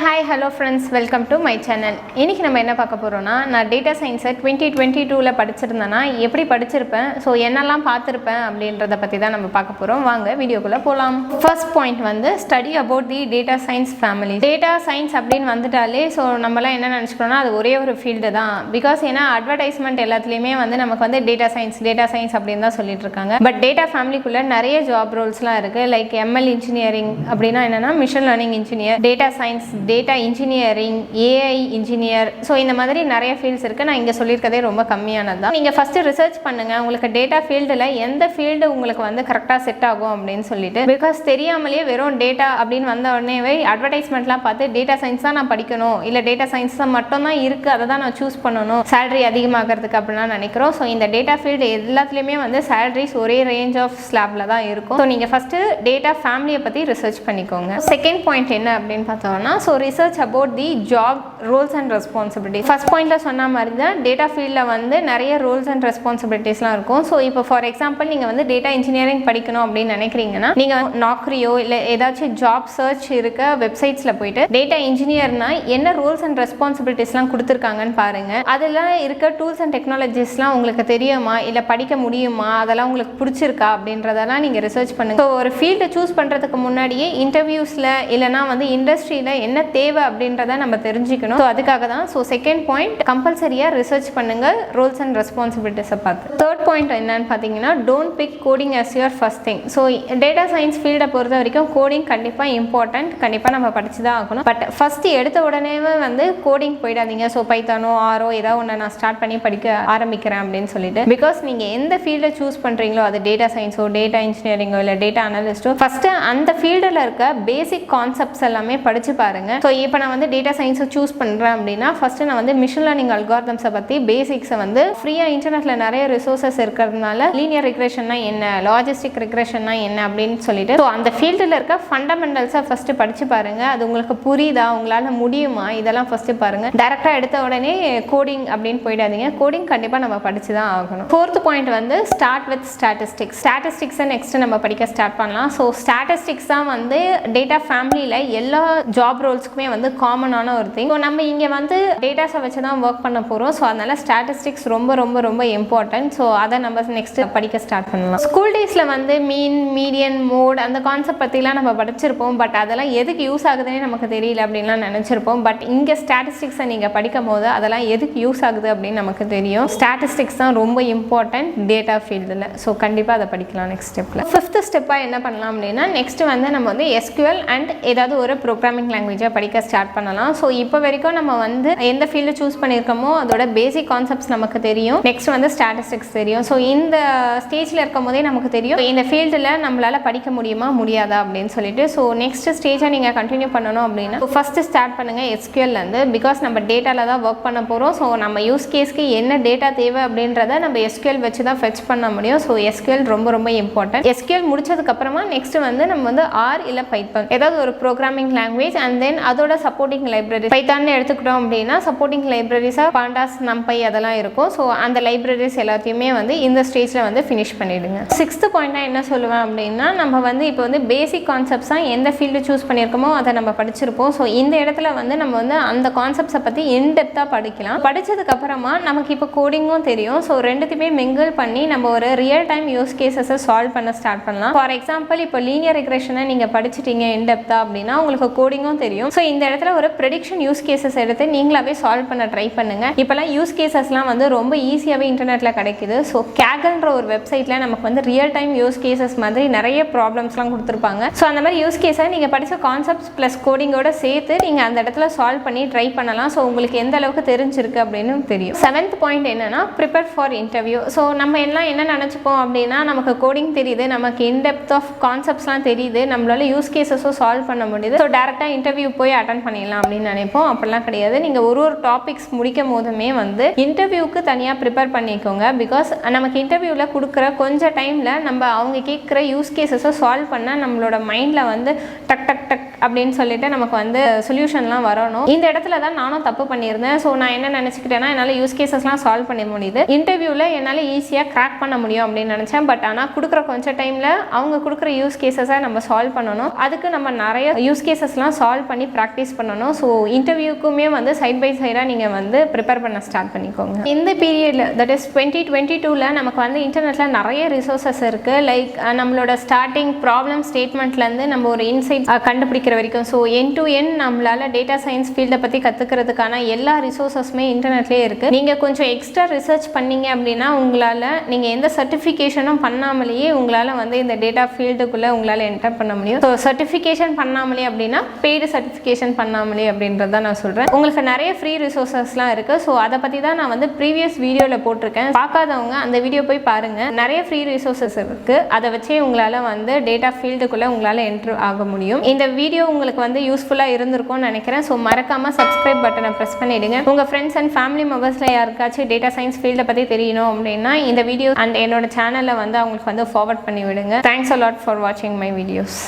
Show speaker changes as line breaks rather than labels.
Hi, hello friends, welcome to my channel. இன்னைக்கு நம்ம என்ன பார்க்க போறோம்னா நான் டேட்டா சயின்ஸ் 2022 ல படிச்சிருந்தேனா எப்படி படிச்சிருப்பேன் சோ என்னெல்லாம் பார்த்திருப்பேன் அப்படின்றத பத்தி தான் நம்ம பார்க்க போறோம். வாங்க வீடியோக்குள்ள போலாம். First point வந்து study about the data science family. Data science அப்படினு வந்துட்டாலே சோ நம்மலாம் என்ன நினைச்சுக்கறோம்னா அது ஒரே ஒரு ஃபீல்ட் தான். Because ஏனா அட்வர்டைஸ்மென்ட் எல்லாத்துலயுமே வந்து நமக்கு வந்து டேட்டா சயின்ஸ் அப்படினு தான் சொல்லிட்டு இருக்காங்க. பட் டேட்டா ஃபேமிலிக்குள்ள நிறைய ஜாப் ரோல்ஸ்லாம் இருக்கு. லைக் ML இன்ஜினியரிங் அப்படினா என்னன்னா machine learning engineer, data science, data engineering, AI engineer, so இந்த மாதிரி நிறைய ஃபீல்ட்ஸ் இருக்குது. நான் இங்கே சொல்லியிருக்கதே ரொம்ப கம்மியானது தான். நீங்கள் ஃபஸ்ட்டு ரிசர்ச் பண்ணுங்கள் உங்களுக்கு டேட்டா ஃபீல்டில் எந்த ஃபீல்டு உங்களுக்கு வந்து கரெக்டாக செட் ஆகும் அப்படின்னு சொல்லிட்டு. பிகாஸ் தெரியாமலேயே வெறும் டேட்டா அப்படின்னு வந்த உடனேவே அட்வர்டைஸ்மெண்ட்லாம் பார்த்து டேட்டா சயின்ஸ் தான் நான் படிக்கணும், இல்லை டேட்டா சயின்ஸ் தான் மட்டும் தான் இருக்குது, அதை தான் நான் சூஸ் பண்ணணும் சேலரி அதிகமாகிறதுக்கு அப்படின்லாம் நினைக்கிறோம். ஸோ இந்த டேட்டா ஃபீல்டு எல்லாத்துலேயுமே வந்து சேலரிஸ் ஒரே ரேஞ்ச் ஆஃப் ஸ்லாப்ல தான் இருக்கும். ஸோ நீங்கள் ஃபஸ்ட்டு டேட்டா ஃபேமிலியை பற்றி ரிசர்ச் பண்ணிக்கோங்க. செகண்ட் பாயிண்ட் என்ன அப்படின்னு பார்த்தோம்னா so research about the job roles and responsibility. First பாயிண்ட்ல சொன்ன மாதிரி தான் டேட்டா ஃபீல்டில் வந்து நிறைய ரோல்ஸ் அண்ட் ரெஸ்பான்சிபிலிட்டிஸ்லாம் இருக்கும். ஸோ இப்போ ஃபார் எக்ஸாம்பிள் நீங்கள் வந்து டேட்டா இன்ஜினியரிங் படிக்கணும் அப்படின்னு நினைக்கிறீங்கன்னா நீங்கள் நாக்ரியோ இல்லை ஏதாச்சும் ஜாப் சர்ச் இருக்க வெப்சைட்ஸில் போயிட்டு டேட்டா இன்ஜினியர்னா என்ன ரோல்ஸ் அண்ட் ரெஸ்பான்சிபிலிட்டிஸ்லாம் கொடுத்துருக்காங்கன்னு பாருங்க. அதெல்லாம் இருக்க டூல்ஸ் அண்ட் டெக்னாலஜிஸ்லாம் உங்களுக்கு தெரியுமா, இல்லை படிக்க முடியுமா, அதெல்லாம் உங்களுக்கு பிடிச்சிருக்கா அப்படின்றதெல்லாம் நீங்கள் ரிசர்ச் பண்ணுங்க. ஸோ ஒரு ஃபீல்டை சூஸ் பண்ணுறதுக்கு முன்னாடியே இன்டர்வியூஸில் இல்லைனா வந்து இண்டஸ்ட்ரியில் என்ன தேவை அப்படின்றத நம்ம தெரிஞ்சுக்கணும். ஸோ அதுக்காக தான். ஸோ செகண்ட் பாயிண்ட் கம்பல்சரியாக ரிசர்ச் பண்ணுங்க ரோல்ஸ் அண்ட் ரெஸ்பான்சிபிலிட்டிஸை பார்த்து. தேர்ட் பாயிண்ட் என்னன்னு பார்த்தீங்கன்னா don't big coding as your first thing. So data science ஃபீல்டை பொறுத்த வரைக்கும் கோடிங் கண்டிப்பாக இம்பார்ட்டன்ட், கண்டிப்பாக நம்ம படிச்சு தான் ஆகணும். பட் ஃபஸ்ட்டு எடுத்த உடனே வந்து கோடிங் போயிடாதீங்க. ஸோ பைத்தானோ ஆரோ ஏதாவது ஒன்று நான் ஸ்டார்ட் பண்ணி படிக்க ஆரம்பிக்கிறேன் அப்படின்னு சொல்லிட்டு. பிகாஸ் நீங்கள் எந்த ஃபீல்டை சூஸ் பண்ணுறீங்களோ அது டேட்டா சயின்ஸோ டேட்டா இன்ஜினியரிங்கோ இல்லை டேட்டா அனலிஸ்ட்டோ ஃபஸ்ட்டு அந்த ஃபீல்டில் இருக்க பேசிக் கான்செப்ட்ஸ் எல்லாமே படிச்சு பாருங்க. ஸோ இப்போ நான் வந்து டேட்டா சயின்ஸை சூஸ் பண்ணுறேன் அப்படின்னா ஃபஸ்ட்டு நான் வந்து மிஷின் லேர்னிங் அல்காரிதம்ஸை பற்றி பேசிக்ஸை வந்து ஃப்ரீயாக இன்டர்நெட்டில் நிறைய ரிசோர்ஸஸ் இருக்கிறதுனால லீனியர் ரிக்ரெஷன்னா என்ன, லாஜிஸ்டிக் ரிக்ரெஷன்னா என்ன அப்படின்னு சொல்லிட்டு ஸோ அந்த ஃபீல்டில் இருக்க ஃபண்டமெண்டல்ஸை ஃபஸ்ட்டு படித்து பாருங்கள். அது உங்களுக்கு புரியுதா, உங்களால் முடியுமா, இதெல்லாம் ஃபஸ்ட்டு பாருங்கள். டேரெக்டாக எடுத்த உடனே கோடிங் அப்படின்னு போயிடாதீங்க. கோடிங் கண்டிப்பாக நம்ம படித்து தான் ஆகணும். ஃபோர்த் பாயிண்ட் வந்து ஸ்டார்ட் வித் ஸ்டாட்டிஸ்டிக்ஸை நெக்ஸ்ட் நம்ம படிக்க ஸ்டார்ட் பண்ணலாம். ஸோ ஸ்டாட்டிஸ்டிக்ஸ் தான் வந்து டேட்டா ஃபேமிலியில் எல்லா ஜாப் ரோல்ஸ்க்குமே வந்து காமனான ஒரு திங். ஸோ நம்ம இங்கே வந்து டேட்டாஸை வச்சு தான் ஒர்க் பண்ண போகிறோம். ஸோ அதனால ஸ்டாட்டிஸ்டிக்ஸ் ரொம்ப ரொம்ப ரொம்ப இம்பார்ட்டன்ட். ஸோ அதை நம்ம நெக்ஸ்ட் படிக்க ஸ்டார்ட் பண்ணலாம். ஸ்கூல் டேஸில் வந்து மீன், மீடியன், மோட் அந்த கான்செப்ட் பற்றிலாம் நம்ம படிச்சிருப்போம். பட் அதெல்லாம் எதுக்கு யூஸ் ஆகுதுன்னு நமக்கு தெரியல அப்படின்லாம் நினச்சிருப்போம். பட் இங்கே ஸ்டாட்டிஸ்டிக்ஸை நீங்கள் படிக்கும் போது அதெல்லாம் எதுக்கு யூஸ் ஆகுது அப்படின்னு நமக்கு தெரியும். ஸ்டாட்டிஸ்டிக்ஸ் தான் ரொம்ப இம்பார்ட்டன்ட் டேட்டா ஃபீல்டில். ஸோ கண்டிப்பாக அதை படிக்கலாம் நெக்ஸ்ட் ஸ்டெப்பில். ஃபிஃப்த் ஸ்டெப்பாக என்ன பண்ணலாம் அப்படின்னா நெக்ஸ்ட் வந்து நம்ம வந்து SQL அண்ட் ஏதாவது ஒரு ப்ரோக்ராமிங் லாங்குவேஜை படிக்க ஸ்டார்ட் பண்ணலாம். ஸோ இப்போ வரைக்கும் நம்ம வந்து எந்த ஃபீல்டு சூஸ் பண்ணியிருக்கோமோ அதோட பேசிக் கான்செப்ட்ஸ் நமக்கு தெரியும். நெக்ஸ்ட் வந்து ஸ்டாட்டிஸ்டிக்ஸ் தெரியும். ஸோ இந்த ஸ்டேஜில் இருக்கும் போதே நமக்கு தெரியும் இந்த ஃபீல்டில் நம்மளால் படிக்க முடியுமா முடியாதா அப்படின்னு சொல்லிட்டு. ஸோ நெக்ஸ்ட் ஸ்டேஜை நீங்கள் கண்டினியூ பண்ணணும் அப்படின்னா ஃபஸ்ட்டு ஸ்டார்ட் பண்ணுங்கள் SQLலேருந்து. பிகாஸ் நம்ம டேட்டாவில் தான் ஒர்க் பண்ண போகிறோம். ஸோ நம்ம யூஸ் கேஸ்க்கு என்ன டேட்டா தேவை அப்படின்றத நம்ம SQL வச்சு தான் ஃபெச் பண்ண முடியும். ஸோ SQL ரொம்ப ரொம்ப இம்பார்ட்டன்ட். SQL முடிச்சதுக்கப்புறமா நெக்ஸ்ட் வந்து நம்ம வந்து R இல்லை பைத்தான் ஏதாவது ஒரு ப்ரோக்ராமிங் லாங்குவேஜ் அண்ட் தென் அதோட சப்போர்ட்டிங் லைப்ரரி. பைத்தான் எடுத்துக்கிட்டோம் அப்படின்னா சப்போர்ட்டிங் லைப்ரரிஸாக pandas, numpy அதெல்லாம் இருக்கும். ஸோ அந்த லைப்ரரிஸ் எல்லாத்தையுமே வந்து இந்த ஸ்டேஜில் வந்து ஃபினிஷ் பண்ணிவிடுங்க. சிக்ஸ்த் பாயிண்டாக என்ன சொல்லுவேன் அப்படின்னா நம்ம வந்து இப்போ வந்து பேசிக் கான்செப்ட்ஸாக எந்த ஃபீல்டு சூஸ் பண்ணியிருக்கோமோ அதை நம்ம படிச்சிருப்போம். ஸோ இந்த இடத்துல வந்து நம்ம வந்து அந்த கான்செப்ட்ஸை பற்றி இன்டெப்த்தாக படிக்கலாம். படித்ததுக்கப்புறமா நமக்கு இப்போ கோடிங்கும் தெரியும். ஸோ ரெண்டுத்தையுமே மிங்கிள் பண்ணி நம்ம ஒரு ரியல் டைம் யூஸ் கேசஸை சால்வ் பண்ண ஸ்டார்ட் பண்ணலாம். ஃபார் எக்ஸாம்பிள் இப்போ லீனியர் ரிக்ரெஷனை நீங்கள் படிச்சிட்டீங்க இன்டெப்த்தாக அப்படின்னா உங்களுக்கு கோடிங்கும் தெரியும். ஸோ இந்த இடத்துல ஒரு ப்ரெடிக்ஷன் யூஸ் கேசஸ் எடுத்து நீங்களாவே சால்வ் பண்ண ட்ரை பண்ணுங்க. இப்போலாம் யூஸ் கேசஸ்லாம் வந்து ரொம்ப ஈஸியாகவே இன்டர்நெட்டில் கிடைக்குது. ஸோ கேகல்ன்ற ஒரு வெப்சைட்டில் நமக்கு வந்து ரியல் டைம் யூஸ் கேசஸ் மாதிரி நிறைய ப்ராப்ளம்ஸ்லாம் கொடுத்துருப்பாங்க. ஸோ அந்த மாதிரி யூஸ் கேஸை நீங்கள் படித்த கான்செப்ட்ஸ் ப்ளஸ் கோடிங்கோட சேர்த்து நீங்கள் அந்த இடத்துல சால்வ் பண்ணி ட்ரை பண்ணலாம். ஸோ உங்களுக்கு எந்த அளவுக்கு தெரிஞ்சிருக்கு அப்படின்னு தெரியும். செவன்த் பாயிண்ட் என்னன்னா ப்ரிப்பேர் ஃபார் இன்டர்வியூ. ஸோ நம்ம எல்லாம் என்ன நினச்சிப்போம் அப்படின்னா நமக்கு கோடிங் தெரியுது, நமக்கு இன்டெப்த் ஆஃப் கான்செப்ட்ஸ்லாம் தெரியுது, நம்மளால யூஸ் கேசஸும் சால்வ் பண்ண முடியுது. ஸோ டேரெக்டாக இன்டர்வியூ போய் அட்டன் பண்ணிடலாம் அப்படின்னு நினைப்போம். அப்படிலாம் கிடையாது. நீங்கள் ஒரு டாபிக்ஸ் முடிக்கும் போதுமே வந்து இன்டர்வியூக்கு தனியாக ப்ரிப்பேர் பண்ணிக்கோங்க. பிகாஸ் நமக்கு இன்டர்வியூவில் கொடுக்குற கொஞ்சம் டைமில் நம்ம அவங்க கேட்குற யூஸ் கேசஸை சால்வ் பண்ணால் நம்மளோட மைண்டில் வந்து டக் டக் டக் அப்படின்னு சொல்லிட்டு நமக்கு வந்து சொல்யூஷன்லாம் வரணும். இந்த இடத்துல தான் நானும் தப்பு பண்ணியிருந்தேன். ஸோ நான் என்ன நினச்சிக்கிட்டேன்னா என்னால் யூஸ் கேசஸ்லாம் சால்வ் பண்ண முடியுது, இன்டர்வியூவில் என்னால் ஈஸியாக கிராக் பண்ண முடியும் அப்படின்னு நினச்சேன். பட் ஆனால் கொடுக்குற கொஞ்சம் டைமில் அவங்க கொடுக்குற யூஸ் கேசஸை நம்ம சால்வ் பண்ணணும். அதுக்கு நம்ம நிறைய யூஸ் கேசஸ்லாம் சால்வ் பண்ணி ப்ராக்டிஸ் பண்ணணும். ஸோ இன்டர்வியூக்குமே வந்து சைட் பை சைடாக நீங்கள் வந்து ப்ரிப்பேர் பண்ண ஸ்டார்ட் பண்ணிக்கோங்க. இந்த பீரியடில் தட் இஸ் 2022 நமக்கு வந்து இன்டர்நெட்டில் நிறைய ரிசோர்ஸஸ் இருக்குது. லைக் நம்மளோட ஸ்டார்டிங் ப்ராப்ளம் ஸ்டேட்மெண்ட்லேருந்து நம்ம ஒரு இன்சைட் கண்டுபிடிக்கிற வரைக்கும். ஸோ என் டு என் நம்மளால் டேட்டா சயின்ஸ் ஃபீல்டை பற்றி கற்றுக்கிறதுக்கான எல்லா ரிசோர்ஸஸுமே இன்டர்நெட்லேயே இருக்குது. நீங்கள் கொஞ்சம் எக்ஸ்ட்ரா ரிசர்ச் பண்ணீங்க அப்படின்னா உங்களால் நீங்கள் எந்த சர்டிஃபிகேஷனும் பண்ணாமலேயே உங்களால் வந்து இந்த டேட்டா ஃபீல்டுக்குள்ளே உங்களால் என்டர் பண்ண முடியும். ஸோ சர்டிஃபிகேஷன் பண்ணாமலே அப்படின்னா பெய்டு சர்டிஃபிகேஷன் பண்ணாமலே அப்படின்றத நான் சொல்கிறேன். உங்களுக்கு நிறைய ஃப்ரீ ரிசோர்ஸஸ்லாம் இருக்குது. ஸோ அதை பற்றி தான் நான் வந்து ப்ரீவியஸ் வீடியோவில் போட்டிருக்கேன். பார்க்காதவங்க அந்த வீடியோ போய் பாருங்கள். நிறைய ஃப்ரீ ரிசோர்ஸஸ் இருக்குது. அதை வச்சே உங்களால் வந்து டேட்டா ஃபீல்டுக்குள்ளே உங்களால் என்ட்ரு ஆக முடியும். இந்த வீடியோ உங்களுக்கு வந்து யூஸ்ஃபுல்லாக இருந்திருக்கும்னு நினைக்கிறேன். ஸோ மறக்காமல் சப்ஸ்கிரைப் பட்டனை ப்ரெஸ் பண்ணிவிடுங்க. உங்கள் ஃப்ரெண்ட்ஸ் அண்ட் ஃபேமிலி மெம்பர்ஸில் யாருக்காச்சும் டேட்டா சயின்ஸ் ஃபீல்டை பற்றி தெரியணும் அப்படின்னா இந்த வீடியோ அண்ட் என்னோட சேனலில் வந்து அவங்களுக்கு வந்து ஃபார்வர்ட் பண்ணி விடுங்க. தேங்க்ஸ் அ லாட் ஃபார் வாட்சிங் மை வீடியோஸ்.